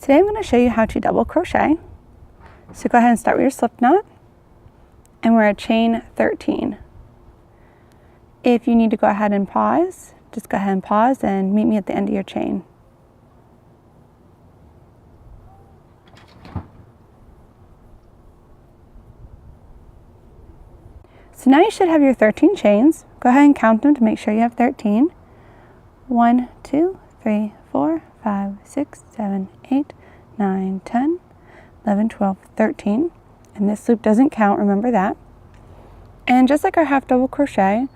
Today I'm going to show you how to double crochet. So go ahead and start with your slip knot, and we're at chain 13. If you need to go ahead and pause, just go ahead and pause and meet me at the end of your chain. So now you should have your 13 chains. Go ahead and count them to make sure you have 13. 1, 2, 3, 4, 5, 6, 7, 8, 9, 10, 11, 12, 13. And this loop doesn't count, remember that. And just like our half double crochet,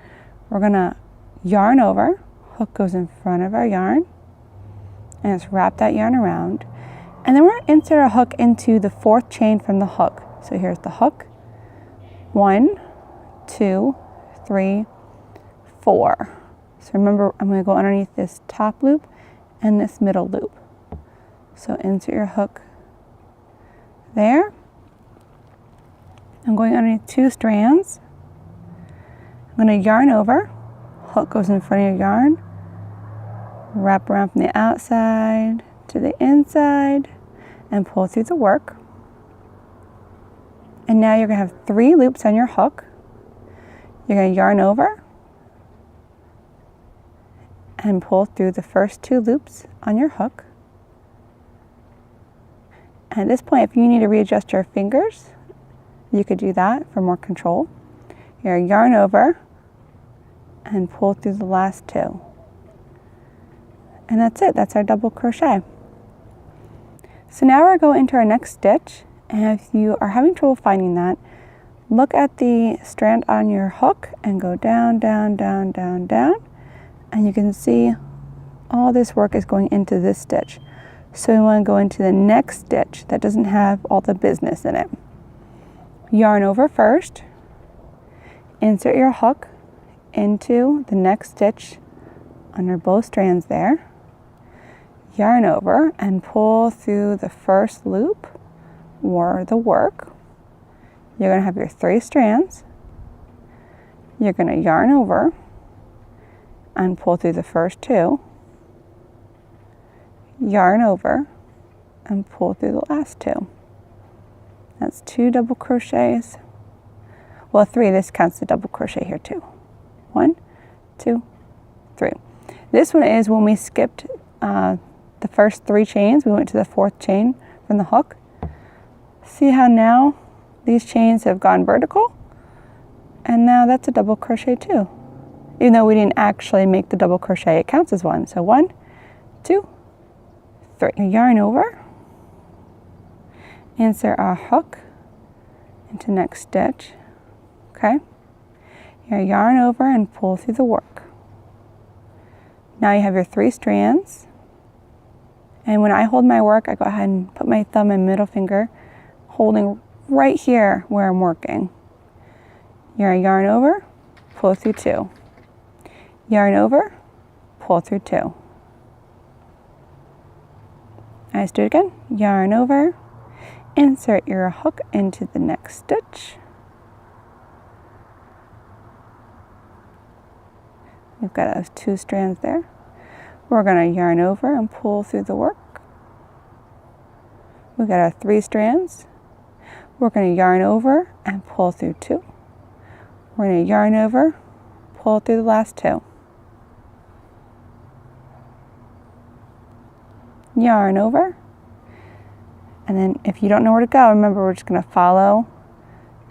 we're gonna yarn over, hook goes in front of our yarn, and just wrap that yarn around. And then we're gonna insert our hook into the 4th chain from the hook. So here's the hook. 1, 2, 3, 4. So remember, I'm going to go underneath this top loop and this middle loop. So insert your hook there. I'm going underneath 2 strands. I'm going to yarn over, hook goes in front of your yarn, wrap around from the outside to the inside, and pull through the work. And now you're going to have 3 loops on your hook. You're going to yarn over and pull through the first 2 loops on your hook. And at this point, if you need to readjust your fingers, you could do that for more control. You're going to yarn over and pull through the last 2. And that's it, that's our double crochet. So now we're going into our next stitch, and if you are having trouble finding that, look at the strand on your hook and go down, down, down, down, down. And you can see all this work is going into this stitch. So we want to go into the next stitch that doesn't have all the business in it. Yarn over first, insert your hook into the next stitch under both strands there. Yarn over and pull through the first loop or the work. You're going to have your 3 strands. You're going to yarn over and pull through the first 2, yarn over and pull through the last 2. That's 2 double crochets. Well, 3, this counts the double crochet here too. 1, 2, 3. This one is when we skipped the first 3 chains, we went to the 4th chain from the hook. See how now these chains have gone vertical? And now that's a double crochet too. Even though we didn't actually make the double crochet, it counts as 1. So 1, 2, 3. Yarn over, insert our hook into next stitch, okay? You yarn over and pull through the work. Now you have your 3 strands, and when I hold my work, I go ahead and put my thumb and middle finger holding right here where I'm working. You're gonna yarn over, pull through 2. Yarn over, pull through 2. Let's do it again. Yarn over, insert your hook into the next stitch. We've got those 2 strands there. We're going to yarn over and pull through the work. We've got our 3 strands. We're going to yarn over and pull through 2. We're going to yarn over, pull through the last 2. Yarn over, and then if you don't know where to go, remember we're just going to follow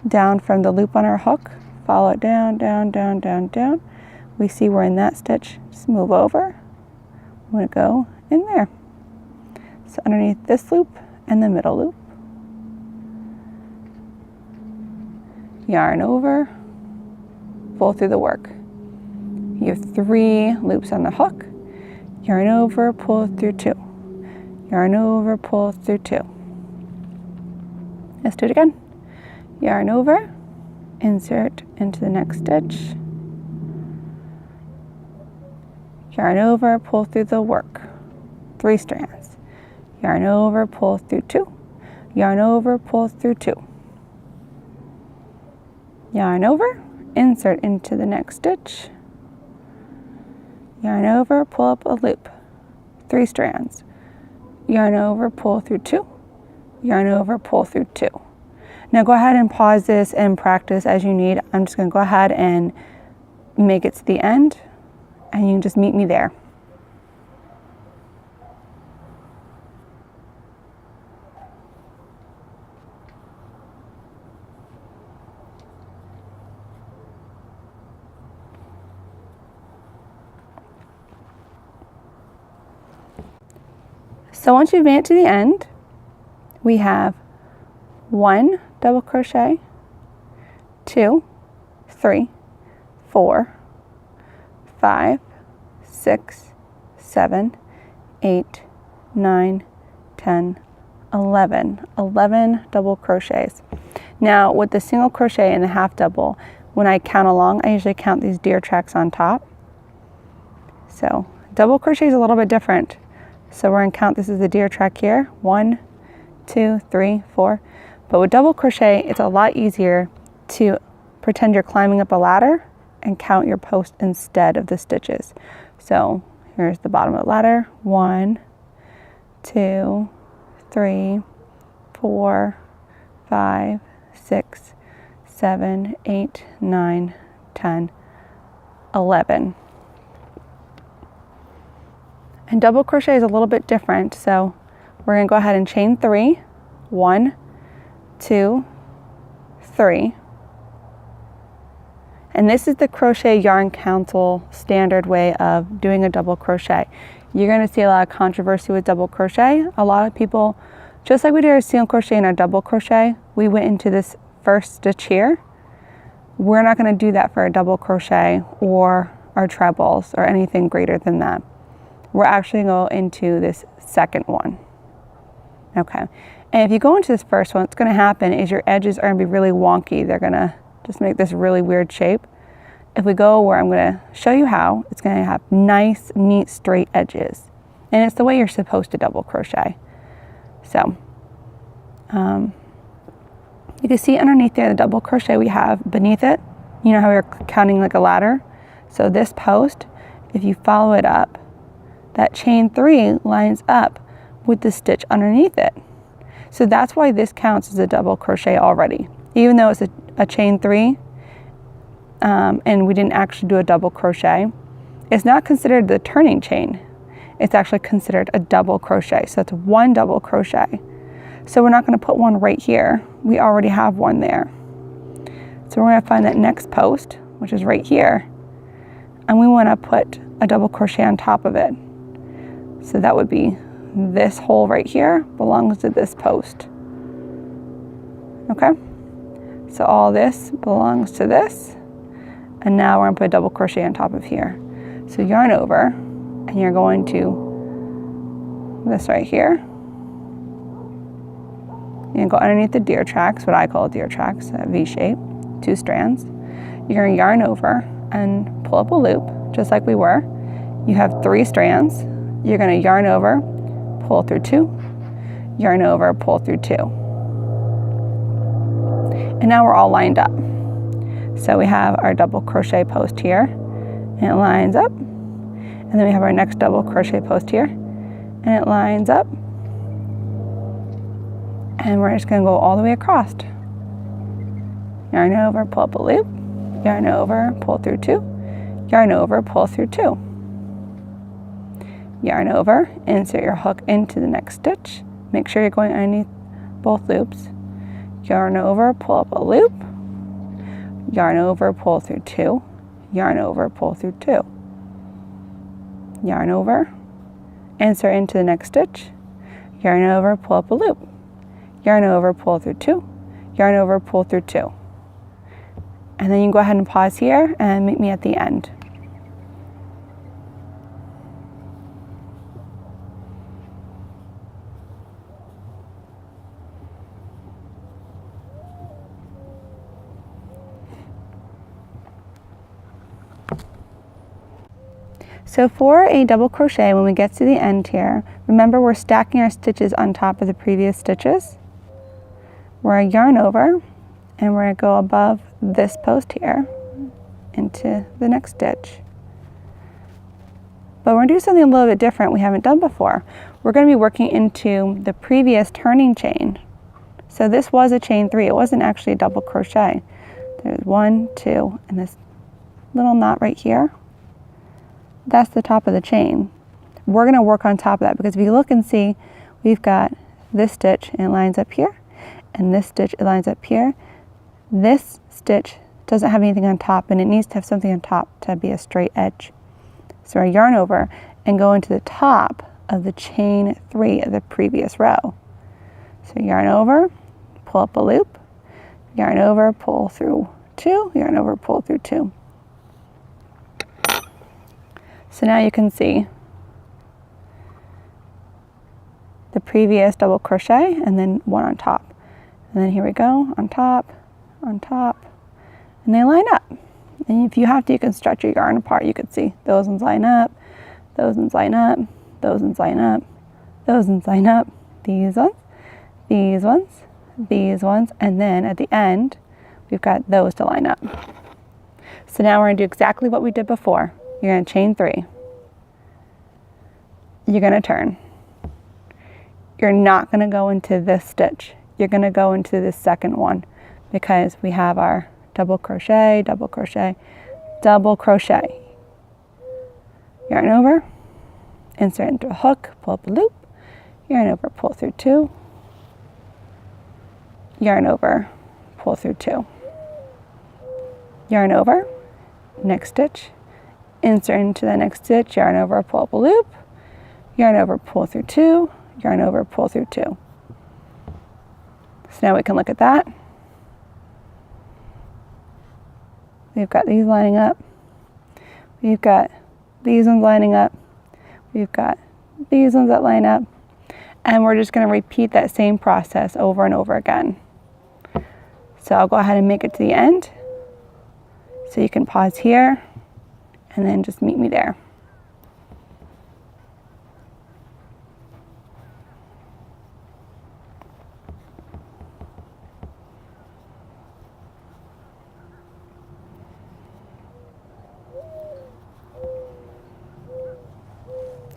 down from the loop on our hook, follow it down, down, down, down, down. We see we're in that stitch, just move over. I'm going to go in there. So underneath this loop and the middle loop. Yarn over, pull through the work. You have 3 loops on the hook, yarn over, pull through 2. Yarn over, pull through 2. Let's do it again. Yarn over, insert into the next stitch. Yarn over, pull through the work. 3 strands. Yarn over, pull through 2. Yarn over, pull through 2. Yarn over, insert into the next stitch. Yarn over, pull up a loop. 3 strands. yarn over, pull through 2, yarn over, pull through 2. Now go ahead and pause this and practice as you need. I'm just going to go ahead and make it to the end, and you can just meet me there. So once you've made it to the end, we have 1 double crochet, 2, 3, 4, 5, 6, 7, 8, 9, 10, 11 double crochets. Now with the single crochet and the half double, when I count along, I usually count these deer tracks on top. So double crochet is a little bit different. So we're going to count, this is the deer track here, 1, 2, 3, 4. But with double crochet, it's a lot easier to pretend you're climbing up a ladder and count your post instead of the stitches. So here's the bottom of the ladder, 1, 2, 3, 4, 5, 6, 7, 8, 9, 10, 11. And double crochet is a little bit different, so we're going to go ahead and chain 3, 1, 2, 3. And this is the Crochet Yarn Council standard way of doing a double crochet. You're going to see a lot of controversy with double crochet. A lot of people, just like we did our single crochet and our double crochet, we went into this first stitch here. We're not going to do that for a double crochet or our trebles or anything greater than that. We're actually going to go into this second one. Okay, and if you go into this first one, what's going to happen is your edges are going to be really wonky. They're going to just make this really weird shape. If we go where I'm going to show you how, it's going to have nice, neat, straight edges. And it's the way you're supposed to double crochet. So, you can see underneath there the double crochet we have beneath it. You know how we're counting like a ladder? So this post, if you follow it up, that chain 3 lines up with the stitch underneath it. So that's why this counts as a double crochet already. Even though it's a chain 3 and we didn't actually do a double crochet, it's not considered the turning chain. It's actually considered a double crochet. So it's 1 double crochet. So we're not going to put one right here. We already have one there. So we're going to find that next post, which is right here, and we want to put a double crochet on top of it. So that would be this hole right here belongs to this post. Okay, so all this belongs to this, and now we're going to put a double crochet on top of here. So yarn over, and you're going to this right here. You're going to go underneath the deer tracks, what I call deer tracks, a V shape, 2 strands. You're going to yarn over and pull up a loop, just like we were. You have 3 strands. You're going to yarn over, pull through 2, yarn over, pull through 2. And now we're all lined up. So we have our double crochet post here, and it lines up. And then we have our next double crochet post here, and it lines up. And we're just going to go all the way across. Yarn over, pull up a loop, yarn over, pull through 2, yarn over, pull through 2. Yarn over, insert your hook into the next stitch. Make sure you're going underneath both loops. Yarn over, pull up a loop. Yarn over, pull through 2. Yarn over, pull through 2. Yarn over, insert into the next stitch. Yarn over, pull up a loop. Yarn over, pull through 2. Yarn over, pull through 2. And then you can go ahead and pause here and meet me at the end. So for a double crochet, when we get to the end here, remember we're stacking our stitches on top of the previous stitches. We're going to yarn over, and we're going to go above this post here into the next stitch. But we're going to do something a little bit different we haven't done before. we're going to be working into the previous turning chain. So this was a chain 3. It wasn't actually a double crochet. There's 1, 2, and this little knot right here. That's the top of the chain. We're going to work on top of that, because if you look and see, we've got this stitch and it lines up here, and this stitch, it lines up here. This stitch doesn't have anything on top, and it needs to have something on top to be a straight edge. So I yarn over and go into the top of the chain 3 of the previous row. So yarn over, pull up a loop, yarn over, pull through 2, yarn over, pull through 2. So now you can see the previous double crochet and then one on top. And then here we go, on top, and they line up. And if you have to, you can stretch your yarn apart. You can see those ones line up, those ones line up, those ones line up, those ones line up, these ones, these ones, these ones, and then at the end, we've got those to line up. So now we're going to do exactly what we did before. You're going to chain 3. You're going to turn. You're not going to go into this stitch. You're going to go into this second one, because we have our double crochet, double crochet, double crochet. Yarn over, insert into a hook, pull up a loop, yarn over, pull through 2, yarn over, pull through 2, yarn over, next stitch, insert into the next stitch, yarn over, pull up a loop, yarn over, pull through 2, yarn over, pull through 2. So now we can look at that. We've got these lining up. We've got these ones lining up. We've got these ones that line up. And we're just going to repeat that same process over and over again. So I'll go ahead and make it to the end. So you can pause here and then just meet me there.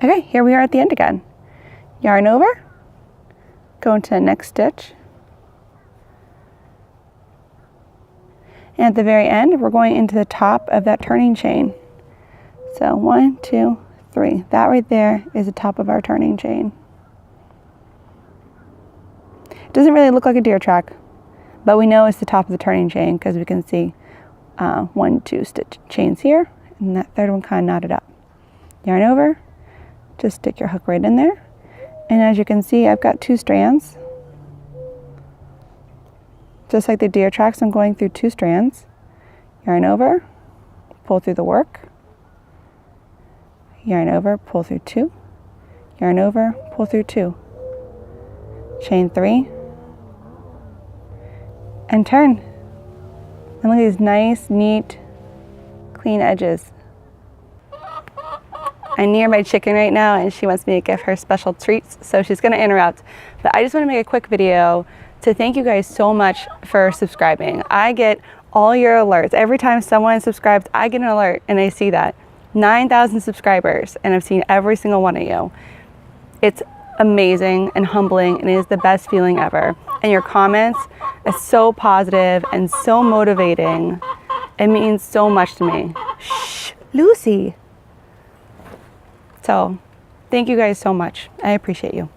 Okay, here we are at the end again. Yarn over, go into the next stitch. And at the very end, we're going into the top of that turning chain. So 1, 2, 3. That right there is the top of our turning chain. It doesn't really look like a deer track, but we know it's the top of the turning chain because we can see 1, 2 stitch chains here, and that third one kind of knotted up. Yarn over, just stick your hook right in there. And as you can see, I've got 2 strands. Just like the deer tracks, I'm going through 2 strands. Yarn over, pull through the work. Yarn over, pull through 2. Yarn over, pull through 2. Chain 3. And turn. And look at these nice, neat, clean edges. I'm near my chicken right now and she wants me to give her special treats, so she's going to interrupt. But I just want to make a quick video to thank you guys so much for subscribing. I get all your alerts. Every time someone subscribes, I get an alert and I see that. 9,000 subscribers, and I've seen every single one of you. It's amazing and humbling, and it is the best feeling ever. And your comments are so positive and so motivating. It means so much to me. Shh, Lucy. So, thank you guys so much. I appreciate you.